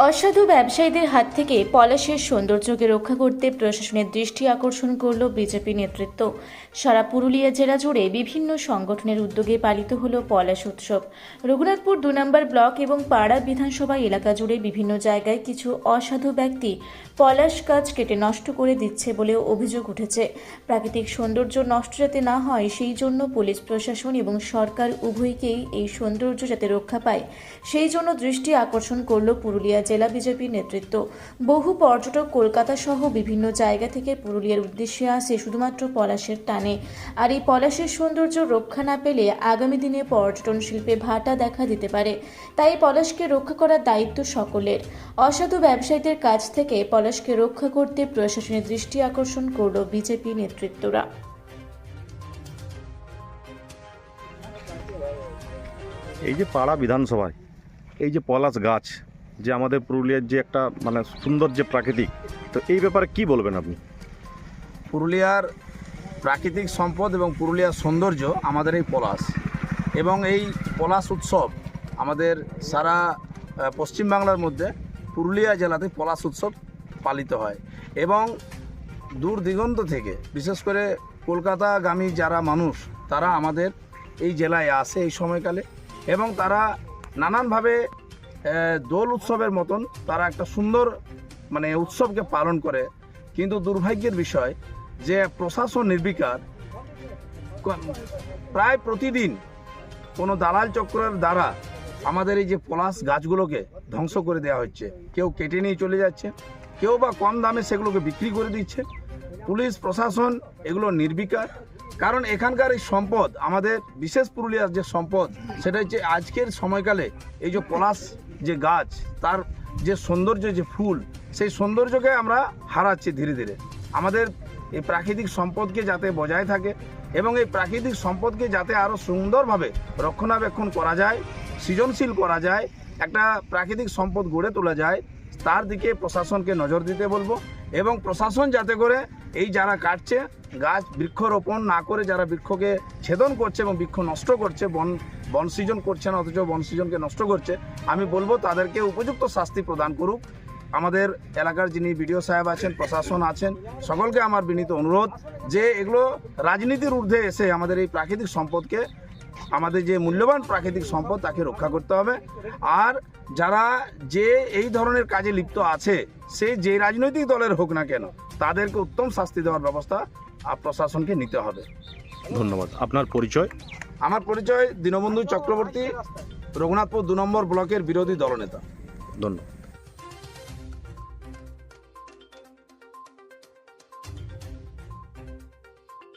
অসাধু ব্যবসায়ীদের হাত থেকে পলাশের সৌন্দর্যকে রক্ষা করতে প্রশাসনের দৃষ্টি আকর্ষণ করল বিজেপি নেতৃত্ব। সারা পুরুলিয়া জেলা জুড়ে বিভিন্ন সংগঠনের উদ্যোগে পালিত হল পলাশ উৎসব। রঘুনাথপুর ২ নম্বর ব্লক এবং পাড়া বিধানসভা এলাকা জুড়ে বিভিন্ন জায়গায় কিছু অসাধু ব্যক্তি পলাশ গাছ কেটে নষ্ট করে দিচ্ছে বলেও অভিযোগ উঠেছে। প্রাকৃতিক সৌন্দর্য নষ্ট যাতে না হয় সেই জন্য পুলিশ প্রশাসন এবং সরকার উভয়কেই এই সৌন্দর্য যাতে রক্ষা পায় সেই জন্য দৃষ্টি আকর্ষণ করল পুরুলিয়া জেলা বিজেপির নেতৃত্ব। বহু পর্যটক কলকাতা সহ বিভিন্ন জায়গা থেকে পুরুলিয়ার উদ্দেশ্যে আসে শুধুমাত্র পলাশের টানে। আর এই পলাশের সৌন্দর্য রক্ষা না পেলে আগামী দিনে পর্যটন শিল্পে ভাটা দেখা দিতে পারে। তাই পলাশকে রক্ষা করার দায়িত্ব সকলের। অসাধু ব্যবসায়ীদের কাছ থেকে পলাশকে রক্ষা করতে প্রশাসনের দৃষ্টি আকর্ষণ করল বিজেপি নেতৃত্বরা। এই যে পাড়া বিধানসভায় এই যে পলাশ গাছ যে আমাদের পুরুলিয়ার যে একটা সুন্দর যে প্রাকৃতিক, তো এই ব্যাপারে কি বলবেন আপনি? পুরুলিয়ার প্রাকৃতিক সম্পদ এবং পুরুলিয়ার সৌন্দর্য আমাদের এই পলাশ, এবং এই পলাশ উৎসব আমাদের সারা পশ্চিমবাংলার মধ্যে পুরুলিয়া জেলাতে পলাশ উৎসব পালিত হয়। এবং দূর দিগন্ত থেকে বিশেষ করে কলকাতাগামী যারা মানুষ তারা আমাদের এই জেলায় আসে এই সময়কালে, এবং তারা নানানভাবে দোল উৎসবের মতন তারা একটা সুন্দর উৎসবকে পালন করে। কিন্তু দুর্ভাগ্যের বিষয় যে প্রশাসন নির্বিকার, প্রায় প্রতিদিন কোনো দালাল চক্রের দ্বারা আমাদের এই যে পলাশ গাছগুলোকে ধ্বংস করে দেওয়া হচ্ছে। কেউ কেটে নিয়ে চলে যাচ্ছে, কেউ বা কম দামে সেগুলোকে বিক্রি করে দিচ্ছে। পুলিশ প্রশাসন এগুলো নির্বিকার, কারণ এখানকার এই সম্পদ আমাদের বিশেষ পুরুলিয়ার যে সম্পদ সেটা হচ্ছে আজকের সময়কালে এই যে পলাশ যে গাছ, তার যে সৌন্দর্য, যে ফুল, সেই সৌন্দর্যকে আমরা হারাচ্ছি ধীরে ধীরে। আমাদের এই প্রাকৃতিক সম্পদকে যাতে বজায় থাকে এবং এই প্রাকৃতিক সম্পদকে যাতে আরও সুন্দরভাবে রক্ষণাবেক্ষণ করা যায়, সৃজনশীল করা যায়, একটা প্রাকৃতিক সম্পদ গড়ে তোলা যায়, তার দিকে প্রশাসনকে নজর দিতে বলবো। এবং প্রশাসন যাতে করে এই যারা কাটছে গাছ, বৃক্ষরোপণ না করে যারা বৃক্ষকে ছেদন করছে এবং বৃক্ষ নষ্ট করছে, বন সৃজন করছে না অথচ বন সৃজনকে নষ্ট করছে, আমি বলবো তাদেরকে উপযুক্ত শাস্তি প্রদান করুক। আমাদের এলাকার যিনি বিডিও সাহেব আছেন, প্রশাসন আছেন, সকলকে আমার বিনীত অনুরোধ যে এগুলো রাজনীতির ঊর্ধ্বে এসে আমাদের এই প্রাকৃতিক সম্পদকে, আমাদের যে মূল্যবান প্রাকৃতিক সম্পদ, তাকে রক্ষা করতে হবে। আর যারা যে এই ধরনের কাজে লিপ্ত আছে, সে যে রাজনৈতিক দলের হোক না কেন, তাদেরকে উত্তম শাস্তি দেওয়ার ব্যবস্থা প্রশাসনকে নিতে হবে। ধন্যবাদ। আপনার পরিচয়? আমার পরিচয় দীনবন্ধু চক্রবর্তী, রঘুনাথপুর ২ নম্বর ব্লকের বিরোধী দলনেতা। ধন্যবাদ।